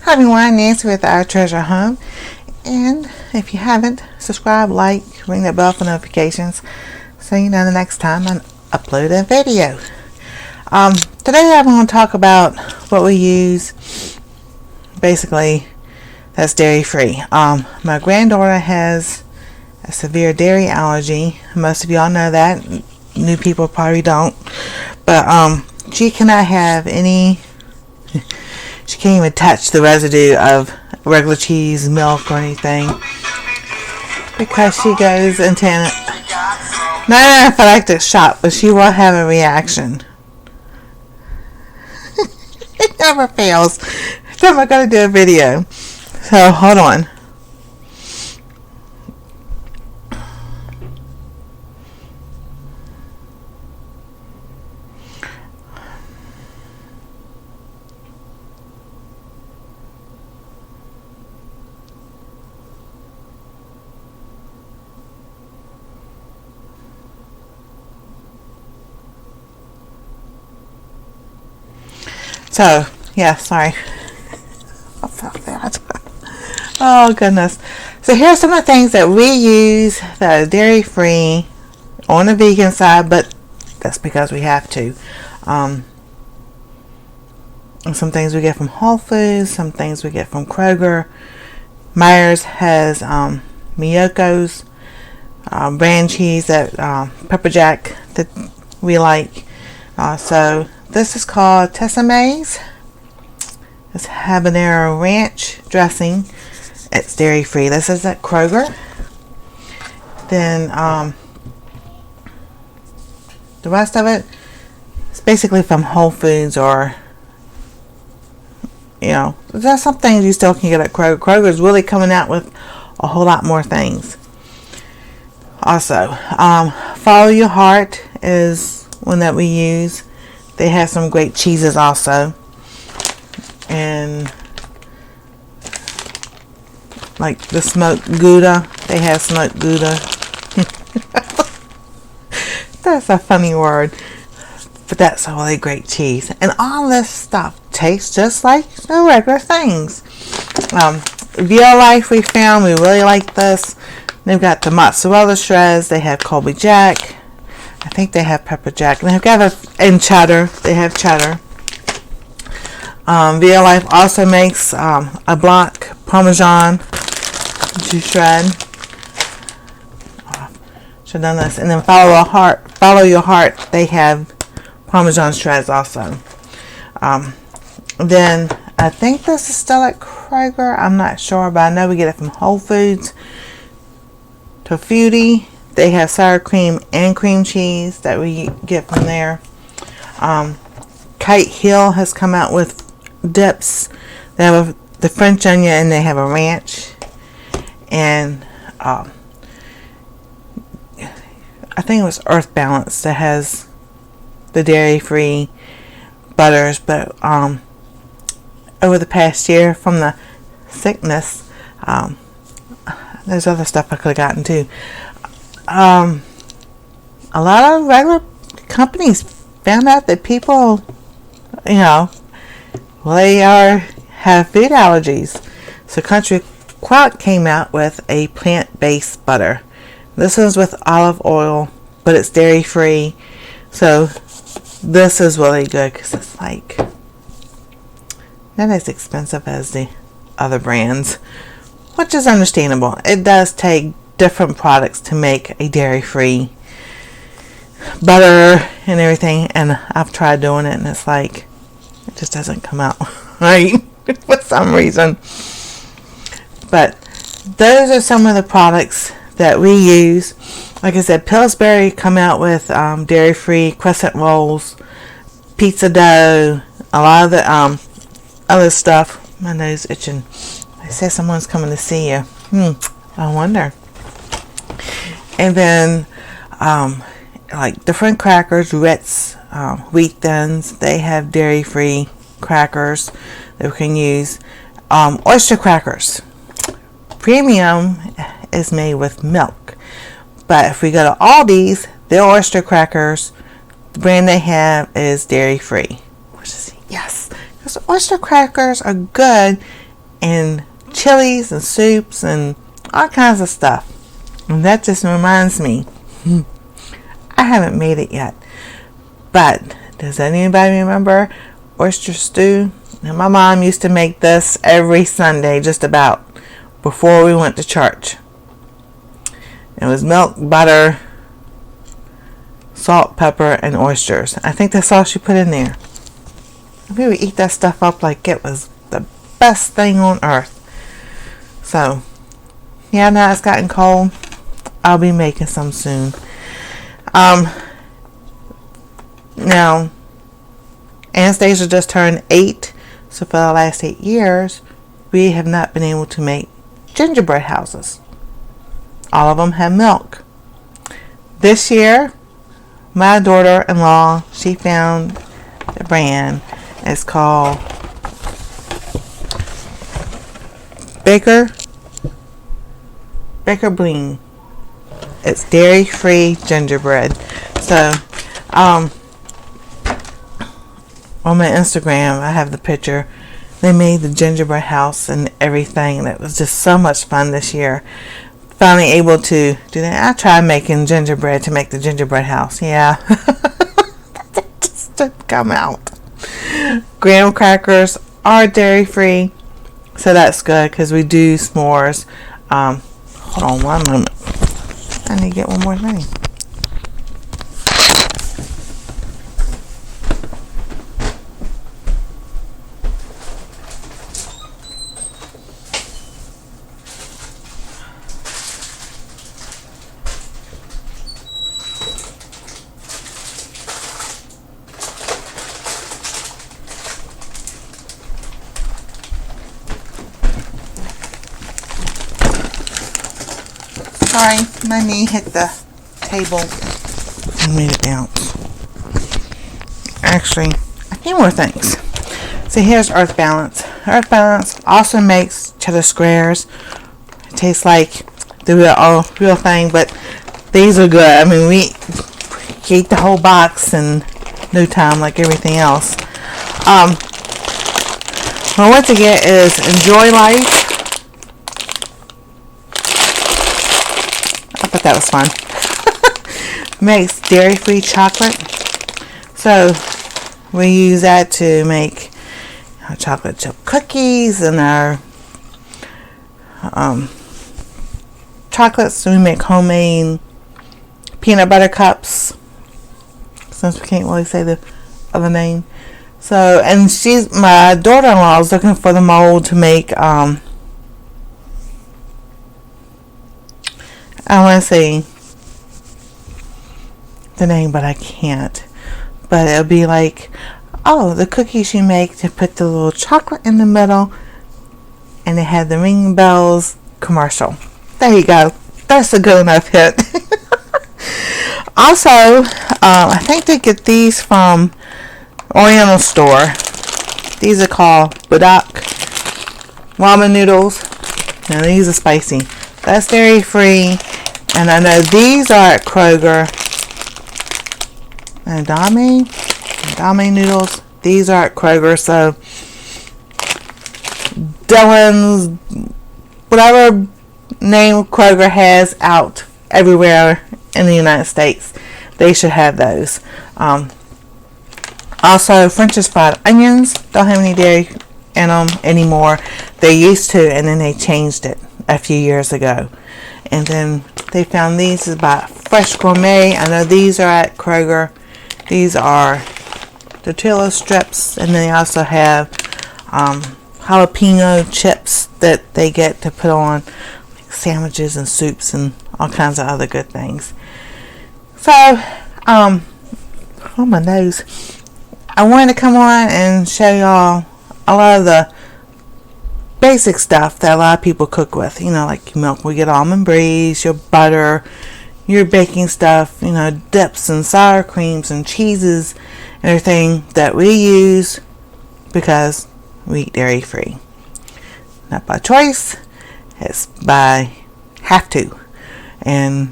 Hi everyone, Nancy with Our Treasure Home. And if you haven't, subscribe, like, ring that bell for notifications so you know the next time I upload a video. Today I'm going to talk about what we use, basically, that's dairy free. My granddaughter has a severe dairy allergy. Most of y'all know that. New people probably don't. But she cannot have any... She can't even touch the residue of regular cheese, milk, or anything because she goes into an... Not an anaphylactic shock, but she will have a reaction. It never fails. So I'm going to do a video. So hold on. So, yeah, sorry about that. Oh, goodness. So, here's some of the things that we use that are dairy free on the vegan side, but that's because we have to. Some things we get from Whole Foods, some things we get from Kroger. Myers has Miyoko's brand cheese, that Pepper Jack that we like. So, this is called Tessemae's. It's habanero ranch dressing. It's dairy free. This is at Kroger. Then the rest of it is basically from Whole Foods, or there's some things you still can get at Kroger. Kroger is really coming out with a whole lot more things. Also, Follow Your Heart is one that we use. They have some great cheeses also. And like the smoked Gouda. They have smoked Gouda. That's a funny word. But that's a really great cheese. And all this stuff tastes just like the regular things. Violife we found. We really like this. They've got the mozzarella shreds. They have Colby Jack. I think they have Pepper Jack. And they've got and cheddar. They have cheddar. Violife also makes a block Parmesan to shred. Should have done this. And then Follow Your Heart. They have Parmesan shreds also. Then I think this is still at Kroger. I'm not sure, but I know we get it from Whole Foods. Tofuti. They have sour cream and cream cheese that we get from there. Kite Hill has come out with dips. They have the French onion and they have a ranch. And I think it was Earth Balance that has the dairy-free butters. But over the past year, from the sickness, there's other stuff I could have gotten too. A lot of regular companies found out that people, have food allergies. So Country Crock came out with a plant-based butter. This is with olive oil, but it's dairy-free. So this is really good because it's like not as expensive as the other brands, which is understandable. It does take different products to make a dairy-free butter and everything, and I've tried doing it and it's like it just doesn't come out right for some reason. But those are some of the products that we use. Like I said, Pillsbury come out with dairy-free crescent rolls, pizza dough, a lot of the other stuff. My nose itching. They say someone's coming to see you. I wonder. And then like different crackers, Ritz, Wheat Thins, they have dairy-free crackers that we can use. Oyster crackers. Premium is made with milk. But if we go to Aldi's, their oyster crackers, the brand they have is dairy-free. Which is, yes, because oyster crackers are good and chilies and soups and all kinds of stuff. And that just reminds me, I haven't made it yet. But does anybody remember oyster stew? And my mom used to make this every Sunday, just about, before we went to church. It was milk, butter, salt, pepper, and oysters. I think that's all she put in there. We would eat that stuff up like it was the best thing on earth. So, yeah, now it's gotten cold. I'll be making some soon. Now, Anastasia just turned 8, so for the last 8 years, we have not been able to make gingerbread houses. All of them have milk. This year, my daughter-in-law, she found the brand. It's called Baker Bling. It's dairy-free gingerbread. So, on my Instagram, I have the picture. They made the gingerbread house and everything, and it was just so much fun this year. Finally able to do that. I tried making gingerbread to make the gingerbread house. Yeah. Just didn't come out. Graham crackers are dairy-free, so that's good because we do s'mores. Hold on one moment. I need to get one more thing. Sorry, my knee hit the table and made it bounce. Actually, a few more things. So here's Earth Balance. Earth Balance also makes cheddar squares. It tastes like the real thing, but these are good. I mean, we ate the whole box in no time, like everything else. What I want to get is Enjoy Life. I thought that was fun. Makes dairy-free chocolate. So we use that to make chocolate chip cookies and our chocolates. So we make homemade peanut butter cups, since we can't really say the other name. So, and my daughter-in-law is looking for the mold to make I want to say the name, but I can't. But it'll be like, the cookies you make to put the little chocolate in the middle, and they have the Ring Bells commercial. There you go. That's a good enough hit. Also, I think they get these from Oriental Store. These are called Budak ramen noodles. Now these are spicy. That's dairy free. And I know these are at Kroger. And Dame noodles. These are at Kroger. So Dylan's, whatever name Kroger has out everywhere in the United States, they should have those. Also, French's fried onions don't have any dairy in them anymore. They used to, and then they changed it a few years ago. And then they found these is by Fresh Gourmet. I know these are at Kroger. These are tortilla strips, and then they also have jalapeno chips that they get to put on like sandwiches and soups and all kinds of other good things. So, oh my nose. I wanted to come on and show y'all a lot of the basic stuff that a lot of people cook with. You know, like milk, we get almond breeze, your butter, your baking stuff, you know, dips and sour creams and cheeses, and everything that we use because we eat dairy free. Not by choice, it's by have to. And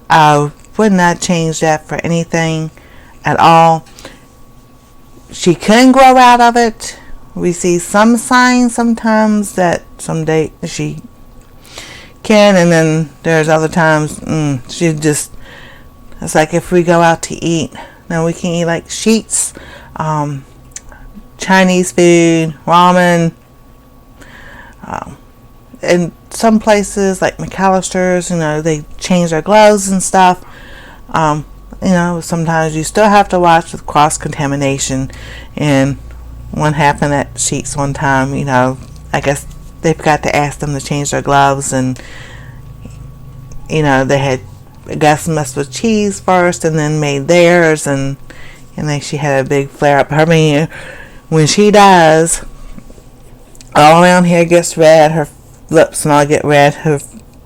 I would not change that for anything at all. She couldn't grow out of it. we see some signs sometimes that someday she can, and then there's other times she just, it's like if we go out to eat, now we can eat like sheets, Chinese food, ramen, in some places like McAllister's, they change their gloves and stuff. Sometimes you still have to watch with cross-contamination, and one happened at Sheets one time. I guess they forgot to ask them to change their gloves, and they had, I guess, messed with cheese first and then made theirs, and then she had a big flare up. When she dies, all around here gets red, her lips and all get red, her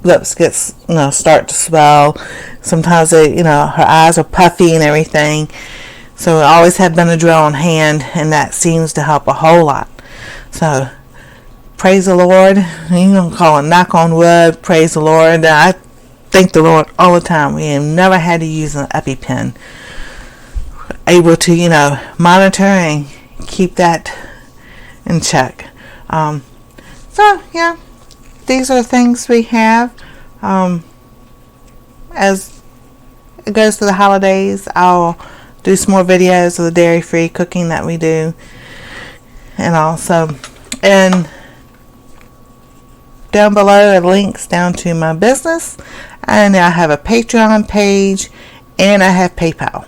lips gets, start to swell. Sometimes her eyes are puffy and everything. So I always have Benadryl on hand, and that seems to help a whole lot. So praise the Lord. You don't call it knock on wood. Praise the Lord. I thank the Lord all the time. We have never had to use an EpiPen. Able to, monitor and keep that in check. These are the things we have. As it goes to the holidays, I'll do some more videos of the dairy-free cooking that we do. And down below are links down to my business. And I have a Patreon page, and I have PayPal.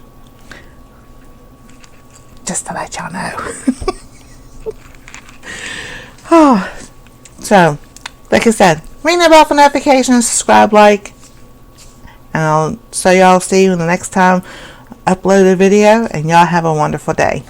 Just to let y'all know. So, like I said, ring the bell for notifications, subscribe, like, and I'll see you the next time I upload a video, and y'all have a wonderful day.